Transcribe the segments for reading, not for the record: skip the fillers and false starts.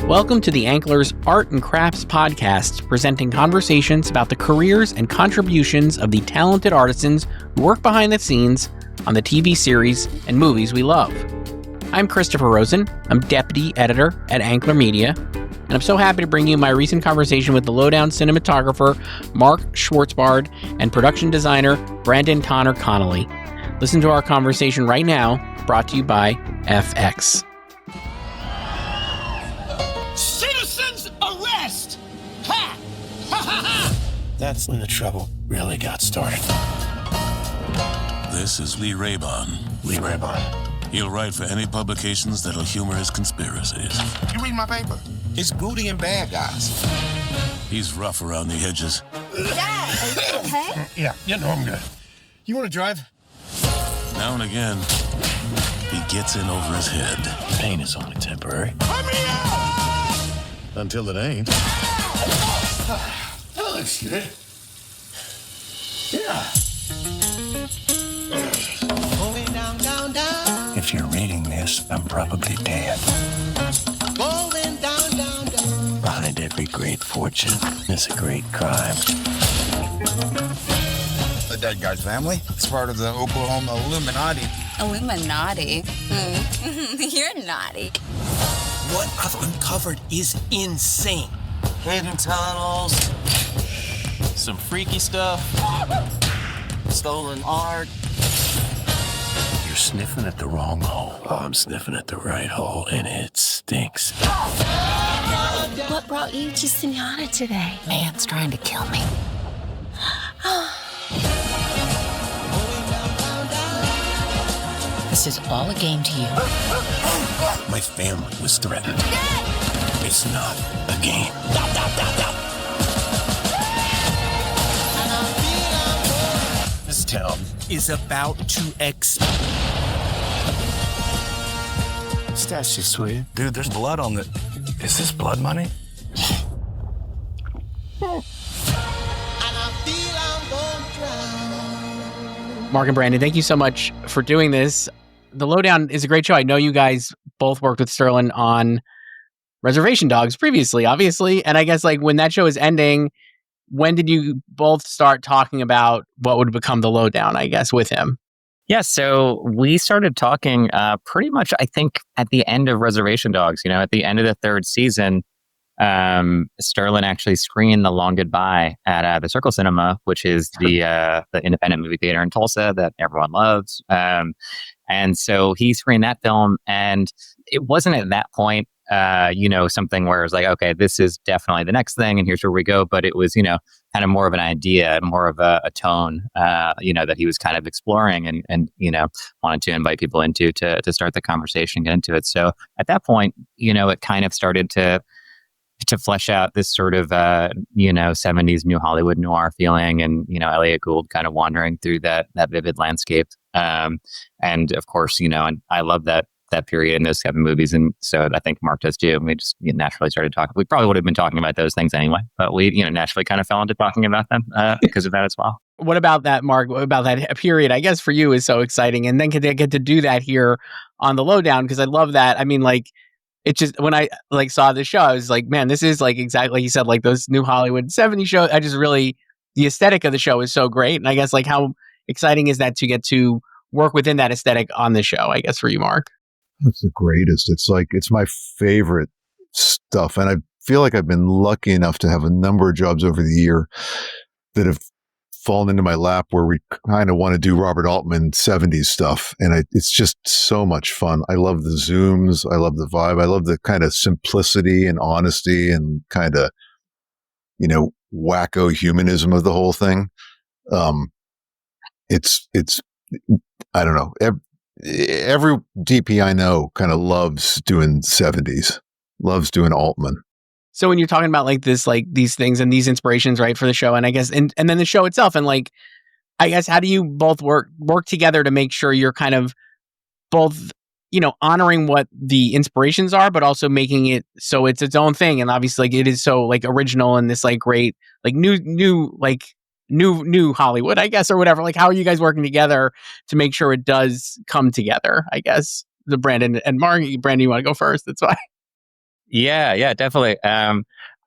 Welcome to the Anklers Art and Crafts Podcast, presenting conversations about the careers and contributions of the talented artisans who work behind the scenes on the TV series and movies we love. I'm Christopher Rosen. I'm Deputy Editor at Ankler Media, and I'm so happy to bring you my recent conversation with the Lowdown cinematographer Mark Schwartzbard and production designer Brandon Connor Connolly. Listen to our conversation right now, brought to you by FX. Citizens arrest! Ha! Ha ha ha! That's when the trouble really got started. This is Lee Raybon. Lee Raybon. He'll write for any publications that'll humor his conspiracies. You read my paper? It's booty and bad guys. He's rough around the edges. Dad, are you okay? Yeah, I'm good. You want to drive? Now and again, he gets in over his head. Pain is only temporary. Until it ain't. That looks good. Yeah. Going down, down, down. If you're reading this, I'm probably dead. Going down, down, down. Behind every great fortune is a great crime. The dead guy's family. It's part of the Oklahoma Illuminati. Illuminati? You're naughty. What I've uncovered is insane. Hidden tunnels, some freaky stuff, stolen art. You're sniffing at the wrong hole. Oh, I'm sniffing at the right hole, and it stinks. What brought you to Sunyata today? Man's trying to kill me. This is all a game to you. My family was threatened. It's not a game. This town Is about to explode. That's just sweet. Dude, there's blood on the... Is this blood money? Mark and Brandon, thank you so much for doing this. The Lowdown is a great show. I know you guys both worked with Sterling on Reservation Dogs previously, obviously. And I guess like when that show is ending, when did you both start talking about what would become the Lowdown, I guess, with him? Yeah, so we started talking pretty much, I think, at the end of Reservation Dogs. You know, at the end of the third season, Sterling actually screened The Long Goodbye at the Circle Cinema, which is the independent movie theater in Tulsa that everyone loves. And so he screened that film, and it wasn't at that point, something where it was like, okay, this is definitely the next thing, and here's where we go. But it was, kind of more of an idea, more of a tone, that he was kind of exploring and wanted to invite people into to start the conversation, get into it. So at that point, it kind of started to flesh out this sort of, 70s New Hollywood noir feeling, and, Elliot Gould kind of wandering through that vivid landscape. And of course, and I love that period in those 7 movies. And so I think Mark does too. And we just naturally started talking. We probably would have been talking about those things anyway, but we, naturally kind of fell into talking about them because of that as well. What about that, Mark? What about that period, I guess, for you is so exciting? And then they get to do that here on the Lowdown, because I love that. I mean, like, it just, when I like saw the show, I was like, man, this is like exactly like you said, like those New Hollywood 70s shows. I just really, the aesthetic of the show is so great. And I guess like how exciting is that to get to work within that aesthetic on the show, I guess, for you, Mark? It's the greatest. It's my favorite stuff. And I feel like I've been lucky enough to have a number of jobs over the year that have fallen into my lap where we kind of want to do Robert Altman 70s stuff. And it's just so much fun. I love the zooms. I love the vibe. I love the kind of simplicity and honesty and kind of, wacko humanism of the whole thing. It's I don't know. Every DP I know kind of loves doing 70s, loves doing Altman. So when you're talking about like this, like these things and these inspirations, right, for the show, and I guess, and then the show itself, and like, I guess, how do you both work together to make sure you're kind of both, honoring what the inspirations are, but also making it so it's its own thing, and obviously, like, it is so like original and this like great, like new Hollywood, I guess, or whatever. Like, how are you guys working together to make sure it does come together? I guess the Brandon and Mark. Brandon, you want to go first? That's fine. Yeah, definitely.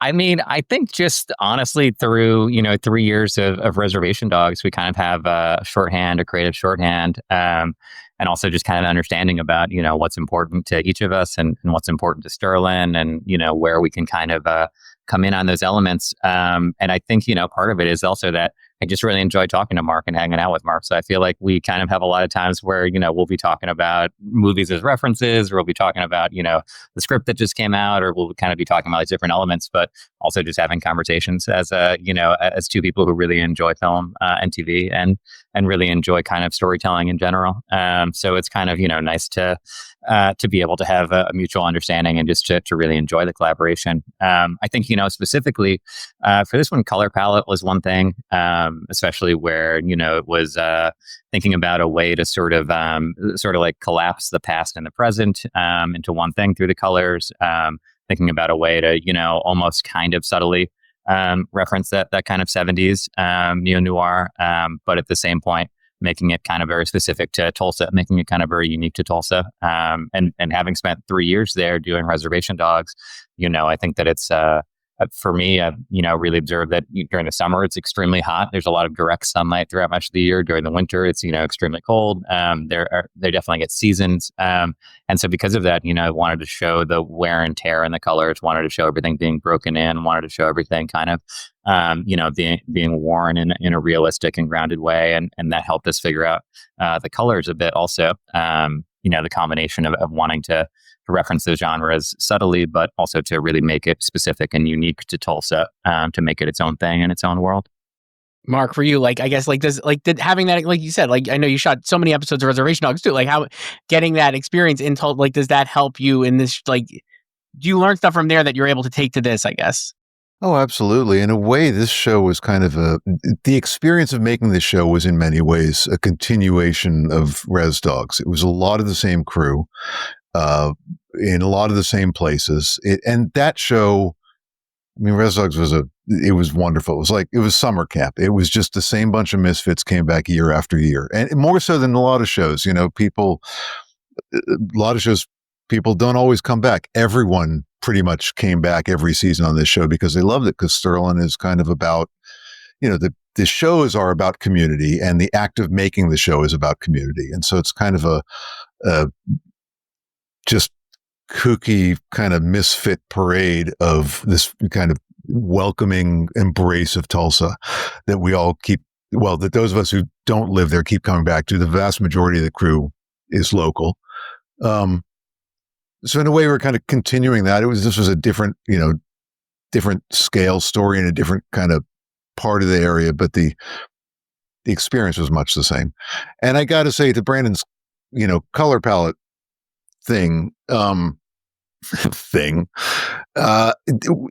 I mean, I think just honestly through, 3 years of Reservation Dogs, we kind of have a shorthand, a creative shorthand, and also just kind of understanding about, what's important to each of us and what's important to Sterling and, where we can kind of come in on those elements. And I think, part of it is also that I just really enjoy talking to Mark and hanging out with Mark. So I feel like we kind of have a lot of times where, we'll be talking about movies as references, or we'll be talking about, the script that just came out, or we'll kind of be talking about these different elements, but also just having conversations as as two people who really enjoy film and TV and really enjoy kind of storytelling in general. So it's kind of, nice to be able to have a mutual understanding and just to really enjoy the collaboration. I think, specifically for this one, color palette was one thing, especially where, it was thinking about a way to sort of like collapse the past and the present into one thing through the colors, thinking about a way to, almost kind of subtly reference that kind of 70s neo-noir, but at the same point, making it kind of very specific to Tulsa, making it kind of very unique to Tulsa. And having spent 3 years there doing Reservation Dogs, I think that it's, for me, I've, really observed that during the summer, it's extremely hot. There's a lot of direct sunlight throughout much of the year. During the winter, it's, extremely cold. They definitely get seasons. And so because of that, I wanted to show the wear and tear in the colors, wanted to show everything being broken in, wanted to show everything kind of, being worn in a realistic and grounded way. And that helped us figure out the colors a bit also, the combination of wanting to reference those genres subtly, but also to really make it specific and unique to Tulsa, to make it its own thing in its own world. Mark, for you, I guess, did having that, like you said, I know you shot so many episodes of Reservation Dogs too, how getting that experience in Tulsa, does that help you in this, do you learn stuff from there that you're able to take to this, I guess? Oh, absolutely. In a way, this show was kind of the experience of making this show was in many ways a continuation of Res Dogs. It was a lot of the same crew, in a lot of the same places. And that show, I mean, Res Dogs it was wonderful. It was summer camp. It was just the same bunch of misfits came back year after year. And more so than a lot of shows, people don't always come back. Everyone pretty much came back every season on this show because they loved it, because Sterling is kind of about, the shows are about community, and the act of making the show is about community. And so it's kind of a just kooky kind of misfit parade of this kind of welcoming embrace of Tulsa that we all that those of us who don't live there keep coming back to. The vast majority of the crew is local. So in a way, we're kind of continuing that. This was a different, different scale story in a different kind of part of the area, but the experience was much the same. And I got to say, to Brandon's, color palette thing,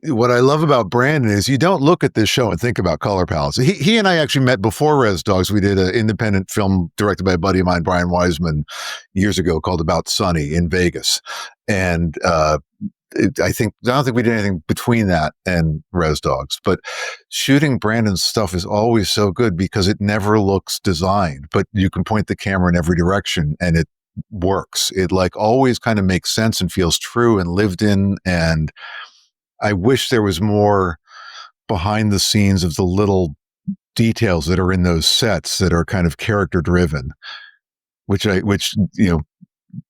what I love about Brandon is you don't look at this show and think about color palettes. He and I actually met before Res Dogs. We did an independent film directed by a buddy of mine, Brian Wiseman, years ago called About Sunny in Vegas. And I don't think we did anything between that and Res Dogs, but shooting Brandon's stuff is always so good because it never looks designed, but you can point the camera in every direction and it works. It always kind of makes sense and feels true and lived in. And I wish there was more behind the scenes of the little details that are in those sets that are kind of character driven, which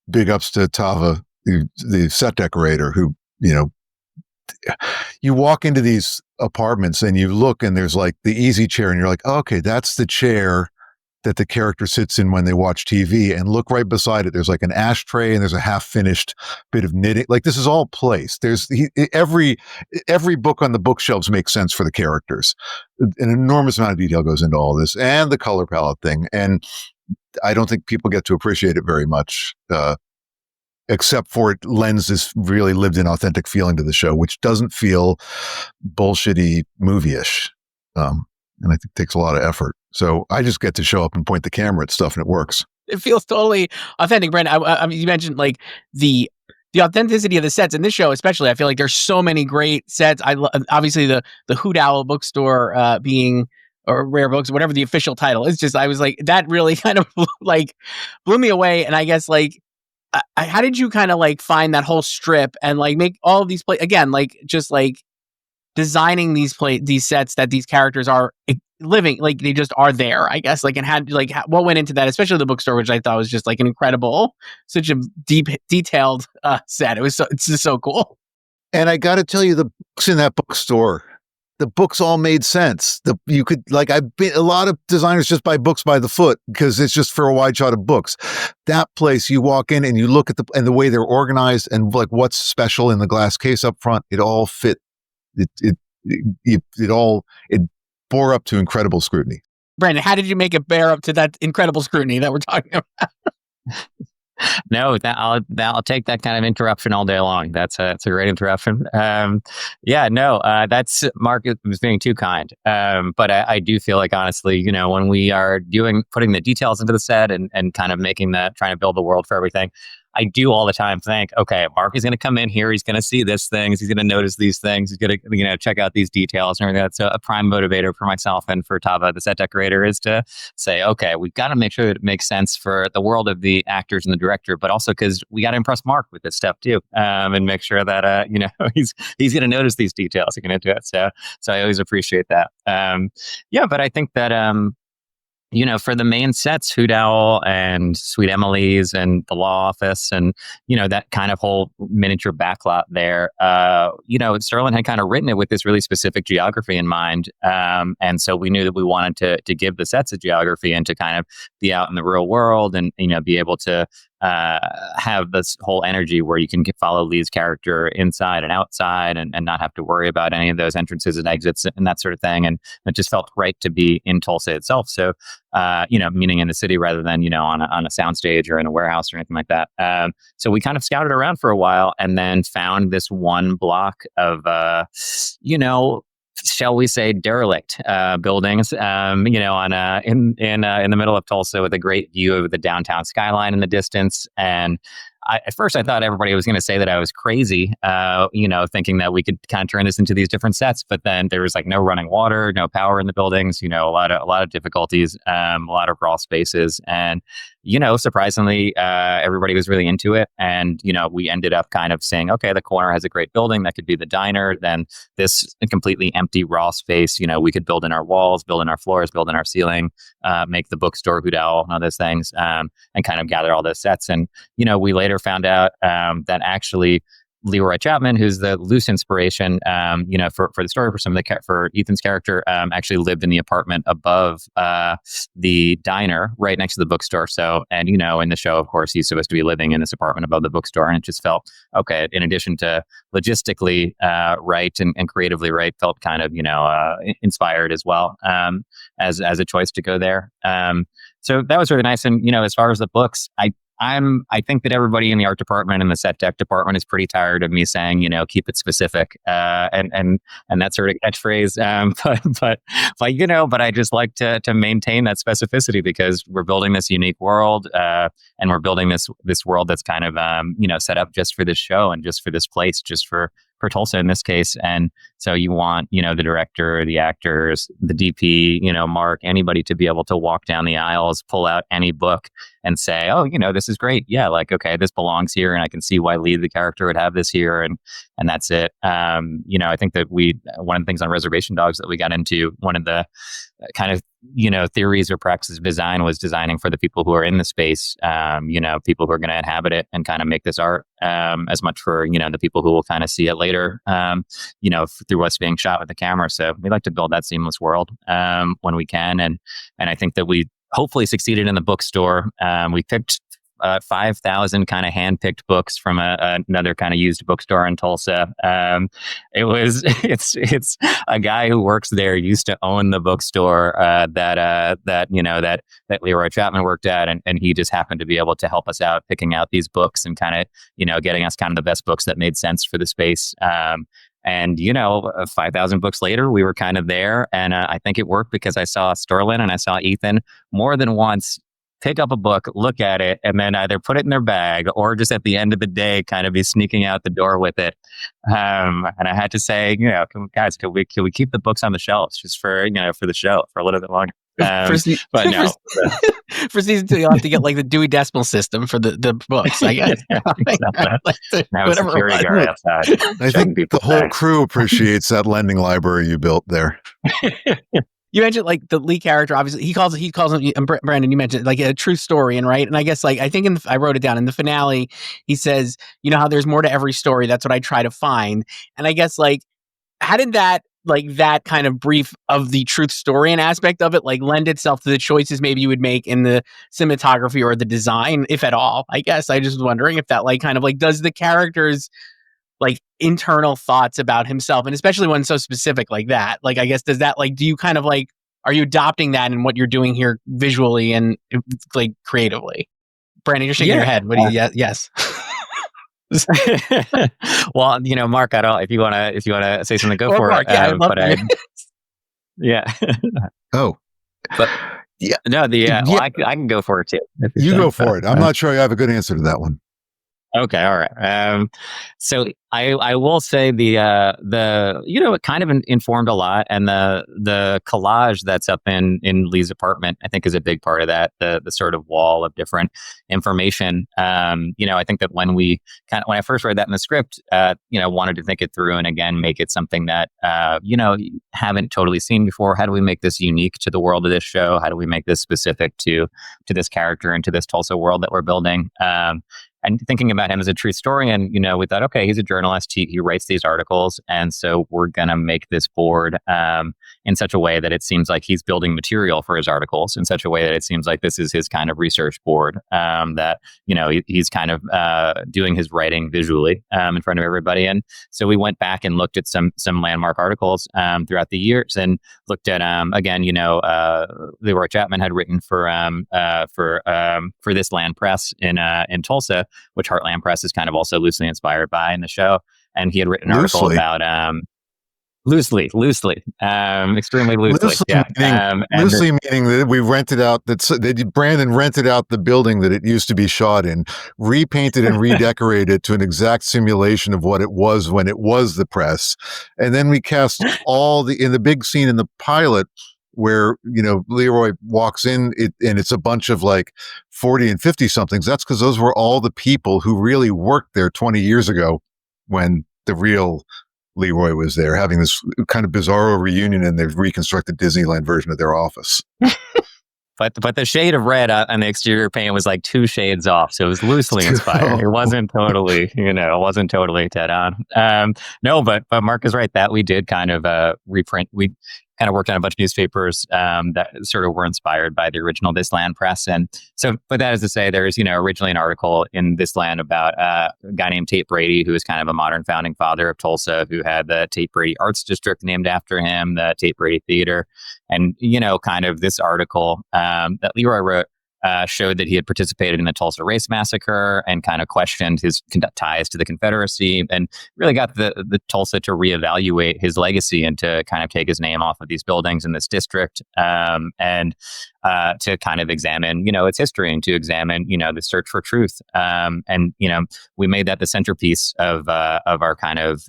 big ups to Tava, the set decorator, who, you walk into these apartments and you look and there's the easy chair and you're like, oh, okay, that's the chair that the character sits in when they watch TV, and look right beside it. There's an ashtray and there's a half finished bit of knitting. This is all placed. There's every book on the bookshelves makes sense for the characters. An enormous amount of detail goes into all this, and the color palette thing. And I don't think people get to appreciate it very much, except for it lends this really lived in authentic feeling to the show, which doesn't feel bullshitty movie-ish. And I think it takes a lot of effort. So I just get to show up and point the camera at stuff and it works. It feels totally authentic, Brent. I mean, you mentioned the authenticity of the sets in this show, especially. I feel like there's so many great sets. Obviously the Hoot Owl bookstore being, or Rare Books, whatever the official title. It's just, I was that really kind of blew me away. And I guess how did you kind of like find that whole strip and like make all of these again, like just like designing these sets that these characters are living, like they just are there, I guess, like, and had like what went into that, especially the bookstore, which I thought was just like an incredible, such a detailed set. It's just so cool. And I got to tell you, the books in that bookstore, the books all made sense. You could like, a lot of designers just buy books by the foot because it's just for a wide shot of books. That place, you walk in and you look at the way they're organized and like what's special in the glass case up front. It all fit. It bore up to incredible scrutiny. Brandon, how did you make it bear up to that incredible scrutiny that we're talking about? No, I'll take that kind of interruption all day long. That's a great interruption. That's Mark was being too kind. But I do feel like, honestly, when we are putting the details into the set and kind of trying to build the world for everything, I do all the time think, okay, Mark is going to come in here. He's going to see this thing. He's going to notice these things. He's going to, check out these details and everything. That's a prime motivator for myself and for Tava, the set decorator, is to say, okay, we've got to make sure that it makes sense for the world of the actors and the director, but also because we got to impress Mark with this stuff too, and make sure that he's going to notice these details. He's going to do it. So I always appreciate that. But I think that for the main sets, Hoot Owl and Sweet Emily's and the law office and, that kind of whole miniature backlot there, Sterling had kind of written it with this really specific geography in mind. And so we knew that we wanted to give the sets a geography and to kind of be out in the real world and, be able to have this whole energy where you can follow Lee's character inside and outside and not have to worry about any of those entrances and exits and that sort of thing. And it just felt right to be in Tulsa itself. So, meaning in the city rather than, on a soundstage or in a warehouse or anything like that. So we kind of scouted around for a while and then found this one block of, shall we say, derelict buildings, in the middle of Tulsa with a great view of the downtown skyline in the distance. And at first I thought everybody was going to say that I was crazy, thinking that we could kind of turn this into these different sets. But then there was like no running water, no power in the buildings, a lot of difficulties, a lot of raw spaces. And, surprisingly, everybody was really into it. And, we ended up kind of saying, okay, the corner has a great building. That could be the diner. Then this completely empty raw space, we could build in our walls, build in our floors, build in our ceiling, make the bookstore, Hoot Owl, and all those things, and kind of gather all those sets. And, we later found out that actually Leroy Chapman, who's the loose inspiration, for the story for Ethan's character, actually lived in the apartment above the diner, right next to the bookstore. So, and in the show, of course, he's supposed to be living in this apartment above the bookstore, and it just felt okay. In addition to logistically right and creatively right, felt kind of inspired as well as a choice to go there. So that was really nice. And as far as the books, I think that everybody in the art department and the set deck department is pretty tired of me saying, keep it specific, and that sort of catchphrase. But I just like to maintain that specificity because we're building this unique world, and we're building this world that's kind of, set up just for this show and just for this place, just for Tulsa in this case. And so you want, the director, the actors, the DP, Mark, anybody to be able to walk down the aisles, pull out any book and say, oh, this is great. Yeah, like, okay, this belongs here. And I can see why Lee, the character, would have this here. And that's it. I think that one of the things on Reservation Dogs that we got into, one of the kind of, theories or practices of design was designing for the people who are in the space, people who are going to inhabit it and kind of make this art, as much for, the people who will kind of see it later, through what's being shot with the camera. So we like to build that seamless world, when we can. And I think that we hopefully succeeded in the bookstore. We picked 5,000 kind of hand-picked books from another kind of used bookstore in Tulsa. It's a guy who works there used to own the bookstore that Leroy Chapman worked at, and he just happened to be able to help us out picking out these books and kind of getting us kind of the best books that made sense for the space. And 5,000 books later, we were kind of there, and I think it worked because I saw Sterling and I saw Ethan more than once pick up a book, look at it, and then either put it in their bag or just at the end of the day kind of be sneaking out the door with it. And I had to say, guys, can we keep the books on the shelves just for the show for a little bit longer? But no. For season 2, you'll have to get like the Dewey Decimal System for the books, I guess. Now a security guard outside. I think the whole crew appreciates that lending library you built there. You mentioned like the lead character. Obviously, he calls him Brandon. You mentioned like a true story, and right. And I guess like I think I wrote it down in the finale. He says, "You know how there's more to every story. That's what I try to find." And I guess like how did that kind of brief of the truth story and aspect of it like lend itself to the choices maybe you would make in the cinematography or the design, if at all? I guess I just was wondering if that like kind of like does the characters like internal thoughts about himself, and especially one so specific like that, like I guess does that like do you kind of like are you adopting that in what you're doing here visually and like creatively? Brandon, you're shaking your head. What do you yes. Well, Mark, I don't if you want to say something, go for Mark, it. Yeah, I'd love yeah. Oh. But yeah, no, well, I can go for it too. You go for it. I'm not sure I have a good answer to that one. Okay, all right. So I will say the it kind of informed a lot, and the collage that's up in Lee's apartment I think is a big part of that. The sort of wall of different information. I think that when I first read that in the script, wanted to think it through and again make it something that haven't totally seen before. How do we make this unique to the world of this show? How do we make this specific to this character and to this Tulsa world that we're building? And thinking about him as a true historian, we thought, okay, he's a journalist. He writes these articles. And so we're going to make this board in such a way that it seems like he's building material for his articles, in such a way that it seems like this is his kind of research board, that, he's kind of doing his writing visually in front of everybody. And so we went back and looked at some landmark articles throughout the years and looked at, again, Leroy Chapman had written for this Land Press in Tulsa, which Heartland Press is kind of also loosely inspired by in the show. And he had written an article about loosely, extremely loosely. Loosely meaning that we rented out Brandon rented out the building that it used to be shot in, repainted and redecorated to an exact simulation of what it was when it was the press, and then we cast in the big scene in the pilot where Leroy walks in and it's a bunch of like 40 and 50 somethings. That's because those were all the people who really worked there 20 years ago when the real Leroy was there, having this kind of bizarro reunion, and they've reconstructed Disneyland version of their office. But the shade of red on the exterior paint was like 2 shades off, so it was loosely inspired. It wasn't totally, dead on. No, but Mark is right that we did kind of reprint. We kind of worked on a bunch of newspapers that sort of were inspired by the original This Land Press. And so, but that is to say, there's, originally an article in This Land about a guy named Tate Brady, who is kind of a modern founding father of Tulsa, who had the Tate Brady Arts District named after him, the Tate Brady Theater. And, kind of this article that Leroy wrote showed that he had participated in the Tulsa Race Massacre and kind of questioned his ties to the Confederacy, and really got the Tulsa to reevaluate his legacy and to kind of take his name off of these buildings in this district, and to kind of examine, its history, and to examine, the search for truth. And, we made that the centerpiece of our kind of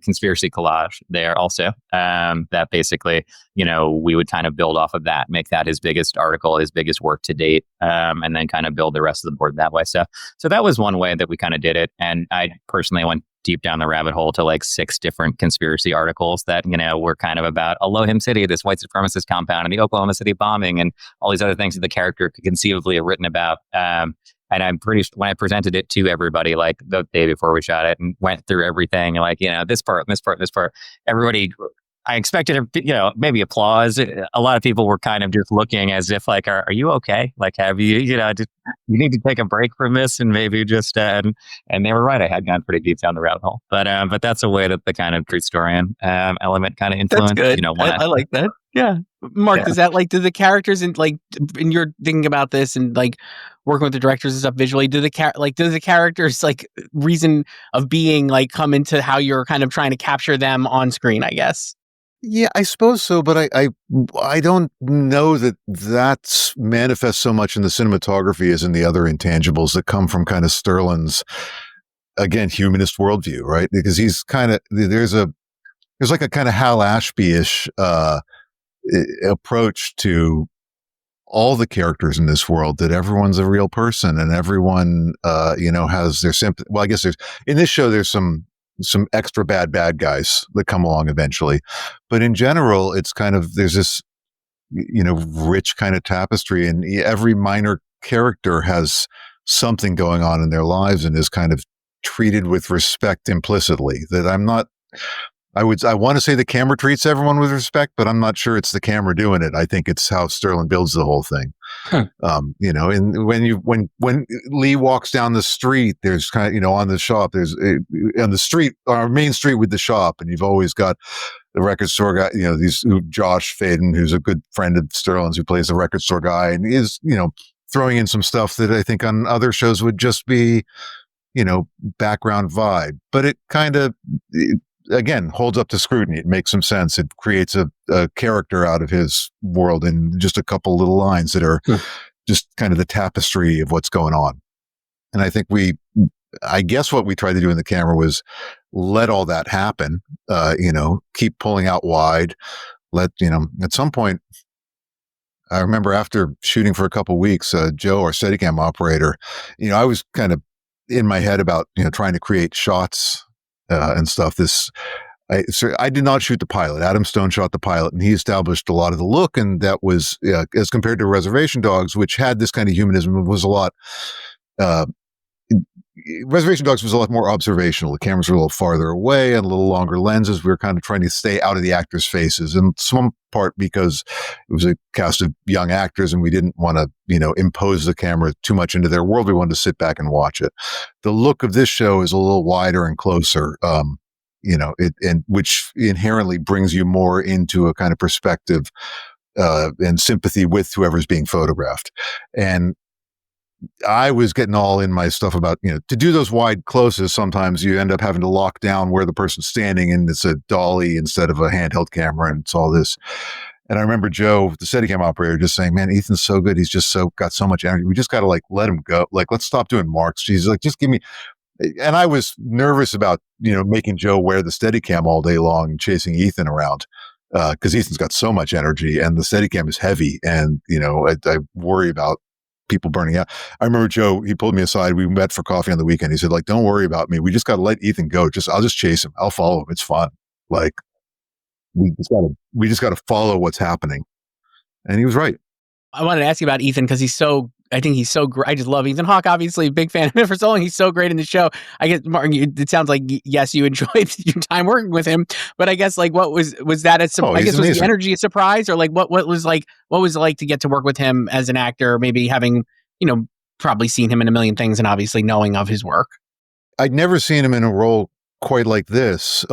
conspiracy collage there also, that basically, we would kind of build off of that, make that his biggest article, his biggest work to date, and then kind of build the rest of the board that way. So that was one way that we kind of did it. And I personally went deep down the rabbit hole to like 6 different conspiracy articles that, were kind of about Elohim City, this white supremacist compound, and the Oklahoma City bombing, and all these other things that the character could conceivably have written about. And I'm pretty sure when I presented it to everybody, like the day before we shot it, and went through everything, like, this part, everybody, I expected, maybe applause. A lot of people were kind of just looking as if like, are you okay? Like, have you, you need to take a break from this and maybe just, and they were right. I had gone pretty deep down the rabbit hole, but that's a way that the kind of true historian element kind of influenced. That's good. I like that. Yeah. Mark, does that do the characters and and you're thinking about this and like working with the directors and stuff visually, do the characters like reason of being like come into how you're kind of trying to capture them on screen, I guess? Yeah, I suppose so, but I don't know that manifests so much in the cinematography as in the other intangibles that come from kind of Sterling's, again, humanist worldview, right? Because he's kind of there's like a kind of Hal Ashby-ish approach to all the characters in this world, that everyone's a real person and everyone, has their sympathy. Well, I guess in this show, there's some extra bad guys that come along eventually. But in general, it's kind of, there's this, rich kind of tapestry, and every minor character has something going on in their lives and is kind of treated with respect implicitly. That I want to say the camera treats everyone with respect, but I'm not sure it's the camera doing it. I think it's how Sterling builds the whole thing. And when Lee walks down the street, there's kind of, on the shop, there's on the street, our main street with the shop, and you've always got the record store guy, Josh Faden, who's a good friend of Sterling's, who plays the record store guy, and is, throwing in some stuff that I think on other shows would just be, background vibe, but it kind of, again, holds up to scrutiny. It makes some sense. It creates a character out of his world in just a couple little lines that are just kind of the tapestry of what's going on. And I think I guess what we tried to do in the camera was let all that happen, keep pulling out wide, at some point, I remember after shooting for a couple of weeks, Joe, our Steadicam operator, I was kind of in my head about, trying to create shots and stuff. I did not shoot the pilot. Adam Stone shot the pilot, and he established a lot of the look. And that was, as compared to Reservation Dogs, which had this kind of humanism, was a lot, Reservation Dogs was a lot more observational. The cameras were a little farther away and a little longer lenses. We were kind of trying to stay out of the actors' faces, in some part because it was a cast of young actors and we didn't want to, impose the camera too much into their world. We wanted to sit back and watch it. The look of this show is a little wider and closer, which inherently brings you more into a kind of perspective and sympathy with whoever's being photographed. And I was getting all in my stuff about, to do those wide closes, sometimes you end up having to lock down where the person's standing, and it's a dolly instead of a handheld camera, and it's all this. And I remember Joe, the Steadicam operator, just saying, man, Ethan's so good. He's just got so much energy. We just got to let him go. Let's stop doing marks. He's like, just give me. And I was nervous about, making Joe wear the Steadicam all day long and chasing Ethan around. Cause Ethan's got so much energy and the Steadicam is heavy. And, I worry about people burning out. I remember Joe, he pulled me aside. We met for coffee on the weekend. He said, don't worry about me. We just got to let Ethan go. I'll just chase him. I'll follow him. It's fun. We just got to follow what's happening. And he was right. I wanted to ask you about Ethan because I think he's so great. I just love Ethan Hawke, obviously, big fan of him for so long. He's so great in the show. I guess, Martin, it sounds like, yes, you enjoyed your time working with him, but I guess what was that was the energy a surprise, or what was it like to get to work with him as an actor, maybe having, probably seen him in a million things and obviously knowing of his work? I'd never seen him in a role quite like this.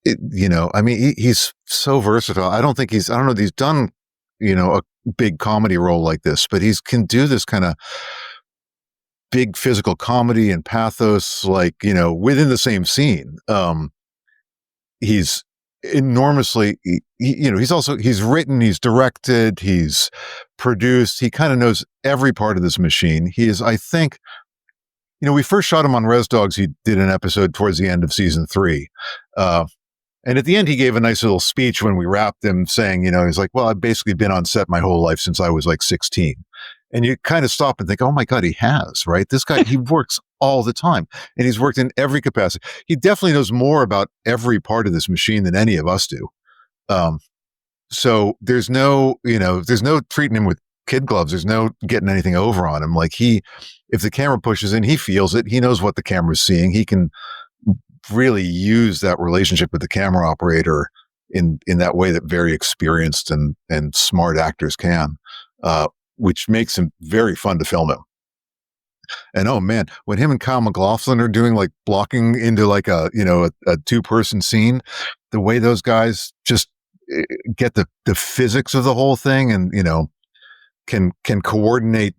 He's so versatile. I don't know that he's done, a big comedy role like this, but he can do this kind of big physical comedy and pathos, within the same scene. He's enormously, he's written, he's directed, he's produced. He kind of knows every part of this machine. He is, I think, we first shot him on Res Dogs. He did an episode towards the end of season 3. And at the end, he gave a nice little speech when we wrapped him saying, he's like, well, I've basically been on set my whole life since I was 16. And you kind of stop and think, oh my God, he has, right? This guy, he works all the time and he's worked in every capacity. He definitely knows more about every part of this machine than any of us do. So there's no treating him with kid gloves. There's no getting anything over on him. If the camera pushes in, he feels it. He knows what the camera's seeing. He can really use that relationship with the camera operator in that way that very experienced and smart actors can, which makes him very fun to film him. And oh man, when him and Kyle MacLachlan are doing blocking into a 2-person scene, the way those guys just get the physics of the whole thing and, can coordinate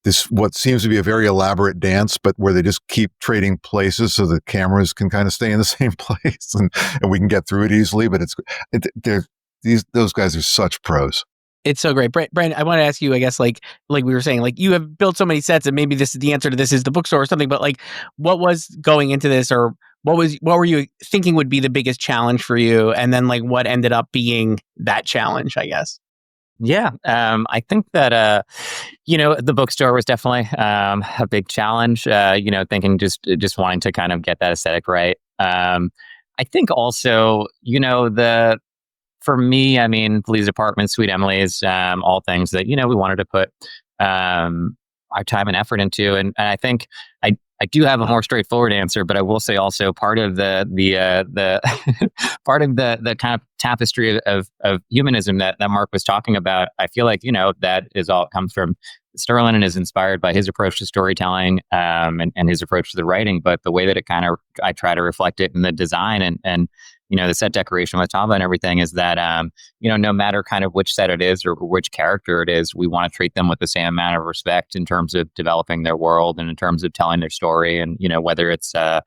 this, what seems to be a very elaborate dance, but where they just keep trading places so the cameras can kind of stay in the same place and we can get through it easily. But those guys are such pros. It's so great. Brandon, I want to ask you, I guess, like we were saying, you have built so many sets and maybe the answer to this is the bookstore or something, but what was going into this, or what were you thinking would be the biggest challenge for you? And then what ended up being that challenge, I guess? Yeah, I think that the bookstore was definitely a big challenge. Thinking just wanting to kind of get that aesthetic right. I think also, the for me, I mean, Lee's Apartment, Sweet Emily's, all things that we wanted to put our time and effort into, and I think I do have a more straightforward answer, but I will say also part of the part of the kind of tapestry of humanism that Mark was talking about. I feel like that is all comes from Sterling and is inspired by his approach to storytelling, and his approach to the writing, but the way that I try to reflect it in the design and the set decoration with Tava and everything is that, no matter kind of which set it is or which character it is, we want to treat them with the same amount of respect in terms of developing their world and in terms of telling their story. And, whether it's, the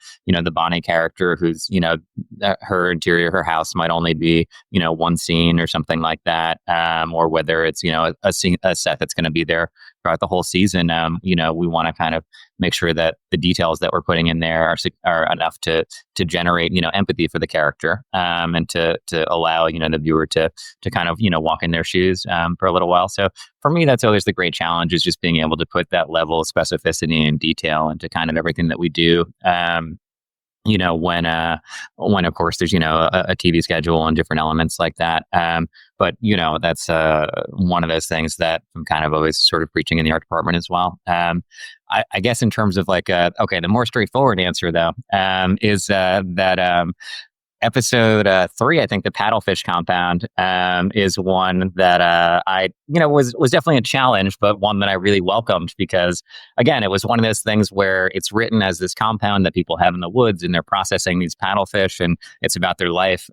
Bonnie character who's, her interior, her house might only be, one scene or something like that. Or whether it's, a set that's going to be there throughout the whole season. We want to kind of make sure that the details that we're putting in there are enough to generate empathy for the character, and to allow the viewer to kind of walk in their shoes for a little while. So for me, that's always the great challenge, is just being able to put that level of specificity and detail into kind of everything that we do. When of course there's a TV schedule and different elements like that. But that's one of those things that I'm kind of always sort of preaching in the art department as well. I guess in terms of like the more straightforward answer though, is that episode 3, I think the paddlefish compound, is one that I was definitely a challenge, but one that I really welcomed, because again, it was one of those things where it's written as this compound that people have in the woods and they're processing these paddlefish and it's about their life.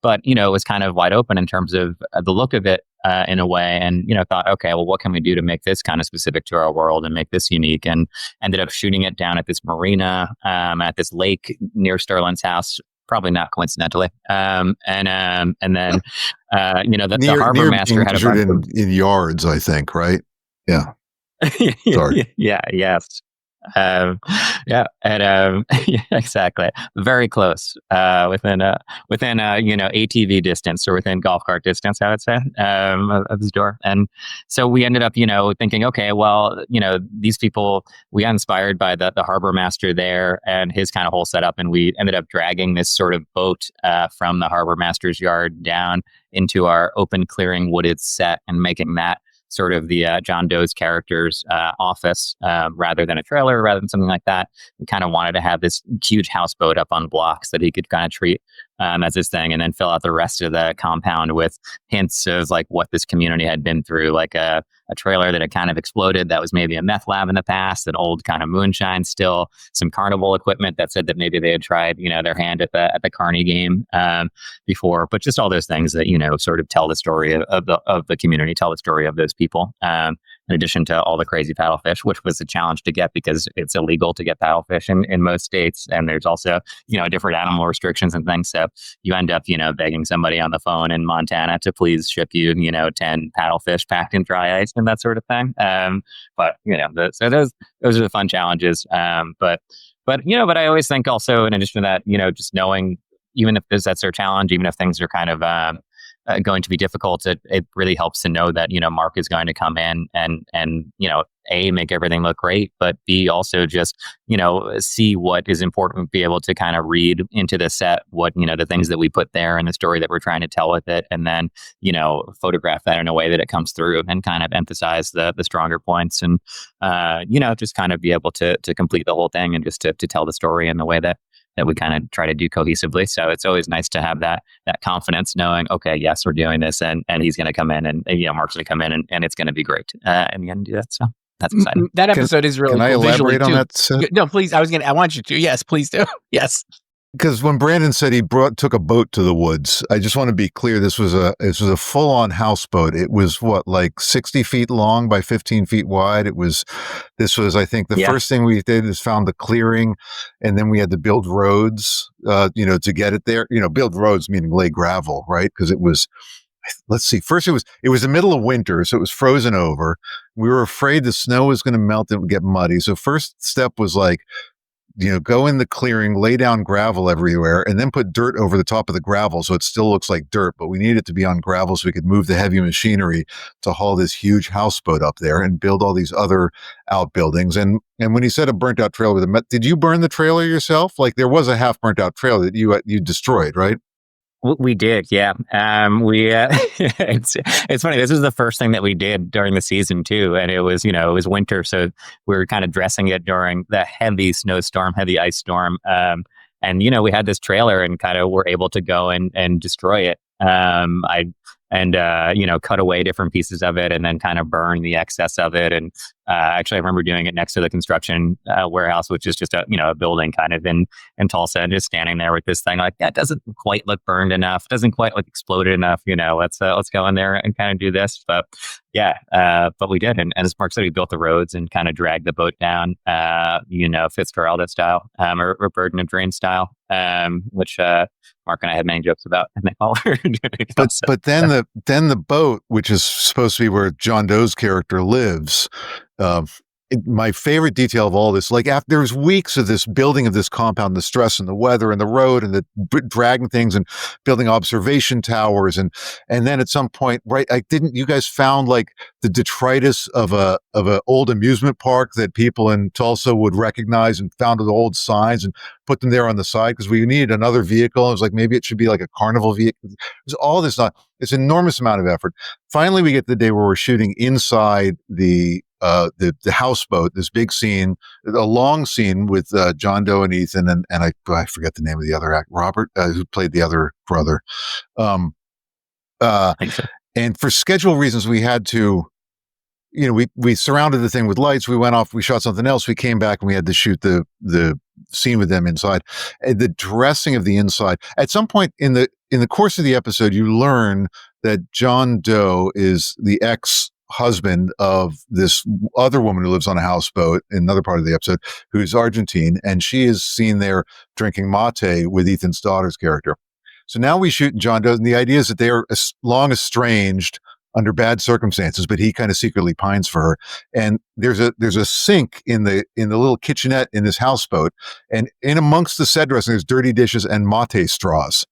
But it was kind of wide open in terms of the look of it, in a way, and thought, okay, well, what can we do to make this kind of specific to our world and make this unique? And ended up shooting it down at this marina, at this lake near Sterling's house. Probably not coincidentally. And then, the harbor master had a bunch in yards, I think, right? Yeah. Sorry. Yeah. Yes. And yeah, exactly. Very close. Within ATV distance, or within golf cart distance, I would say, of his door. And so we ended up, thinking, okay, well, these people, we got inspired by the harbor master there and his kind of whole setup, and we ended up dragging this sort of boat from the harbor master's yard down into our open clearing wooded set and making that sort of the John Doe's character's office, rather than a trailer, rather than something like that. We kind of wanted to have this huge houseboat up on blocks that he could kind of treat as his thing, and then fill out the rest of the compound with hints of like what this community had been through, like a trailer that had kind of exploded that was maybe a meth lab in the past, an old kind of moonshine still, some carnival equipment that said that maybe they had tried their hand at the Carney game before, but just all those things that sort of tell the story of the community, tell the story of those people, in addition to all the crazy paddlefish, which was a challenge to get because it's illegal to get paddlefish in most states, and there's also different animal restrictions and things. So you end up begging somebody on the phone in Montana to please ship you 10 paddlefish packed in dry ice and that sort of thing. But so those are the fun challenges. But I always think also, in addition to that, just knowing, even if that's their challenge, even if things are kind of going to be difficult, it really helps to know that Mark is going to come in and A, make everything look great, but B, also just see what is important, be able to kind of read into the set what the things that we put there and the story that we're trying to tell with it, and then photograph that in a way that it comes through and kind of emphasize the stronger points, and just kind of be able to complete the whole thing and just to tell the story in the way that we kind of try to do cohesively. So it's always nice to have that confidence, knowing, okay, yes, we're doing this, and he's going to come in, and Mark's going to come in, and it's going to be great, and you're going to do that. So that's exciting. That episode is really cool. Can I elaborate on that? No, please. I want you to. Yes, please do. Yes. Because when Brandon said he took a boat to the woods, I just want to be clear. This was a full-on houseboat. It was like 60 feet long by 15 feet wide. This was, I think, the first thing we did is found the clearing, and then we had to build roads, to get it there. Build roads meaning lay gravel, right? Because it was, let's see. First, it was the middle of winter, so it was frozen over. We were afraid the snow was going to melt and it would get muddy. So first step was like, go in the clearing, lay down gravel everywhere, and then put dirt over the top of the gravel so it still looks like dirt, but we need it to be on gravel so we could move the heavy machinery to haul this huge houseboat up there and build all these other outbuildings. And when he said a burnt out trailer, did you burn the trailer yourself? Like, there was a half burnt out trailer that you destroyed, right? We did, yeah. It's funny. This was the first thing that we did during the season too, and it was winter, so we were kind of dressing it during the heavy snowstorm, heavy ice storm, and we had this trailer and kind of were able to go and destroy it. Cut away different pieces of it and then kind of burn the excess of it. And actually, I remember doing it next to the construction warehouse, which is just a building kind of in Tulsa, and just standing there with this thing like, that doesn't quite look burned enough, doesn't quite look exploded enough. Let's go in there and kind of do this. But yeah, but we did. And as Mark said, we built the roads and kind of dragged the boat down, Fitzgerald style, or Burden and Drain style, which Mark and I had many jokes about. And they all were doing but then the boat, which is supposed to be where John Doe's character lives, my favorite detail of all this, like after there was weeks of this building of this compound, the stress and the weather and the road and the dragging things and building observation towers. And then at some point, right, you guys found like the detritus of a old amusement park that people in Tulsa would recognize, and found the old signs and put them there on the side because we needed another vehicle. It was like, maybe it should be like a carnival vehicle. There's all this, it's an enormous amount of effort. Finally, we get the day where we're shooting inside the houseboat, this big scene, a long scene with John Doe and Ethan, and I forget the name of the other actor, Robert, who played the other brother. And for schedule reasons, we had to, we surrounded the thing with lights. We went off, we shot something else. We came back and we had to shoot the scene with them inside. And the dressing of the inside. At some point in the course of the episode, you learn that John Doe is the ex-husband of this other woman who lives on a houseboat in another part of the episode, who's Argentine, and she is seen there drinking mate with Ethan's daughter's character. So now we shoot John Doe, and the idea is that they are long estranged under bad circumstances, but he kind of secretly pines for her. And there's a sink in the little kitchenette in this houseboat, and in amongst the set dressing, there's dirty dishes and mate straws,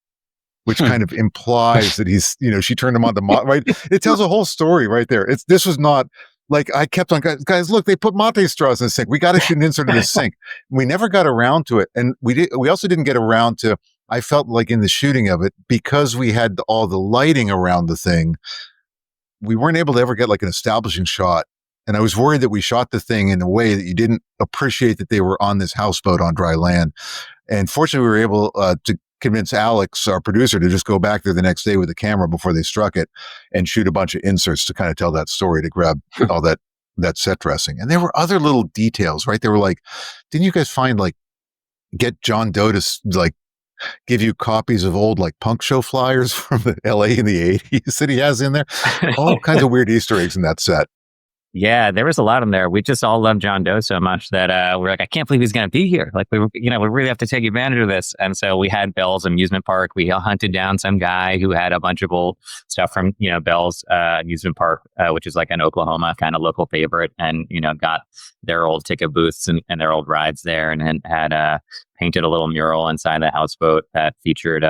which kind of implies that he's, she turned him on to mate, right? It tells a whole story right there. This was not like, I kept on, guys, look, they put mate straws in the sink. We got to shoot an insert in the sink. We never got around to it. And we also didn't get around to, I felt like in the shooting of it, because we had all the lighting around the thing, we weren't able to ever get like an establishing shot. And I was worried that we shot the thing in a way that you didn't appreciate that they were on this houseboat on dry land. And fortunately, we were able to convince Alex, our producer, to just go back there the next day with a camera before they struck it and shoot a bunch of inserts to kind of tell that story, to grab all that set dressing. And there were other little details, right? They were like, didn't you guys get John Doe to like give you copies of old like punk show flyers from the LA in the 80s that he has in there? All kinds of weird Easter eggs in that set. Yeah, there was a lot in there. We just all loved John Doe so much that we're like, I can't believe he's going to be here. Like, we really have to take advantage of this. And so we had Bell's Amusement Park. We hunted down some guy who had a bunch of old stuff from, Bell's Amusement Park, which is like an Oklahoma kind of local favorite, and, got their old ticket booths and their old rides there, and had painted a little mural inside the houseboat that featured,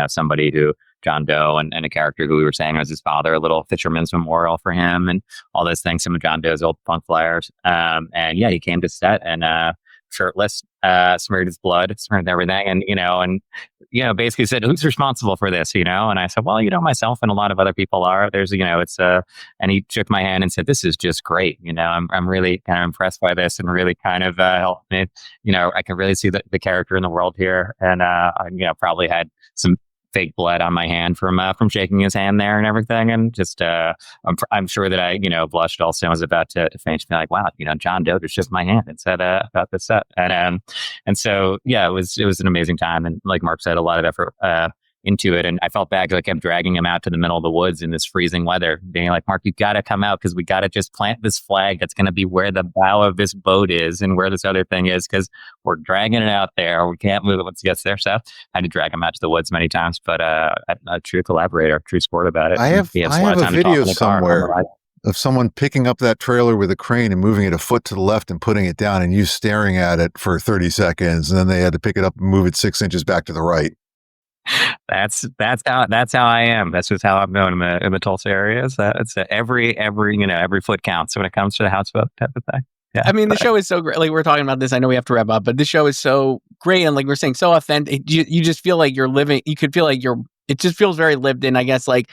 somebody who, John Doe and a character who we were saying was his father, a little fisherman's memorial for him, and all those things, some of John Doe's old punk flyers. And yeah, he came to set and shirtless, smeared his blood, smeared everything, and basically said, "Who's responsible for this?" And I said, "Well, myself and a lot of other people are." There's, it's and he shook my hand and said, "This is just great. I'm really kind of impressed by this, and really kind of helped me. I can really see the character in the world here, and I probably had some fake blood on my hand from shaking his hand there and everything, and just I'm sure that I blushed also. I was about to faint, to be like, wow, John Doe just shook my hand and said about this set, and so yeah, it was an amazing time, and like Mark said, a lot of effort into it, and I felt bad because I kept dragging him out to the middle of the woods in this freezing weather, being like, Mark, you got to come out because we got to just plant this flag that's going to be where the bow of this boat is and where this other thing is, because we're dragging it out there. We can't move it once it gets there. So I had to drag him out to the woods many times, but a true collaborator, true sport about it. I have a video somewhere. of someone picking up that trailer with a crane and moving it a foot to the left and putting it down, and you staring at it for 30 seconds, and then they had to pick it up and move it 6 inches back to the right. That's how I am. That's just how I'm known in the Tulsa area. So it's every foot counts when it comes to the houseboat type of thing. Yeah, I mean, the show is so great. Like, we're talking about this. I know we have to wrap up, but the show is so great. And like we're saying, so authentic. You just feel like you're living. You could feel like it just feels very lived in, I guess. Like,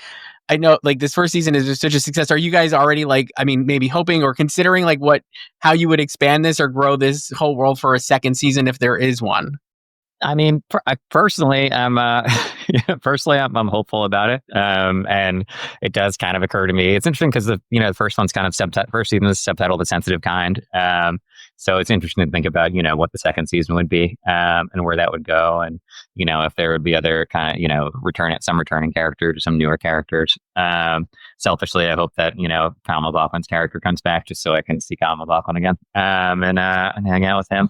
I know like this first season is just such a success. Are you guys already like, I mean, maybe hoping or considering like how you would expand this or grow this whole world for a second season if there is one? I mean, personally, I'm hopeful about it, and it does kind of occur to me. It's interesting because the first one's kind of first season is subtitled "The Sensitive Kind," so it's interesting to think about what the second season would be, and where that would go, and if there would be other kind of returning characters, some newer characters. Selfishly, I hope that Kyle MacLachlan's character comes back just so I can see Kyle MacLachlan again, and hang out with him.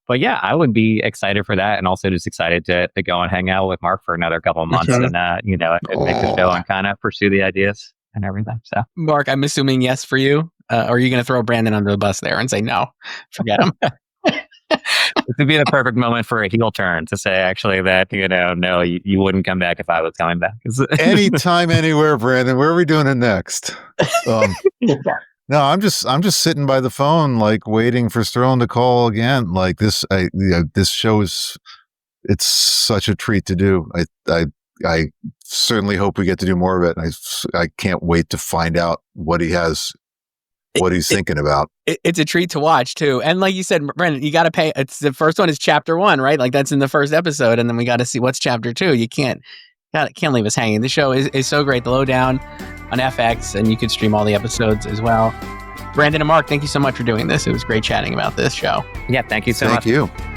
But yeah, I would be excited for that, and also just excited to go and hang out with Mark for another couple of months, and make the show and kind of pursue the ideas and everything. So, Mark, I'm assuming yes for you. Or are you going to throw Brandon under the bus there and say no, forget him? This would be the perfect moment for a heel turn to say, actually, that no, you wouldn't come back if I was coming back. Anytime, anywhere, Brandon. Where are we doing it next? No, I'm just sitting by the phone, like waiting for Sterling to call again. Like this, this show it's such a treat to do. I certainly hope we get to do more of it. I can't wait to find out what he's thinking about. It's a treat to watch too. And like you said, Brandon, you got to pay. It's the first one is chapter 1, right? Like that's in the first episode, and then we got to see what's chapter 2. You can't leave us hanging. The show is so great. The Lowdown on FX, and you could stream all the episodes as well. Brandon and Mark, thank you so much for doing this. It was great chatting about this show. Yeah, thank you so much. Thank you.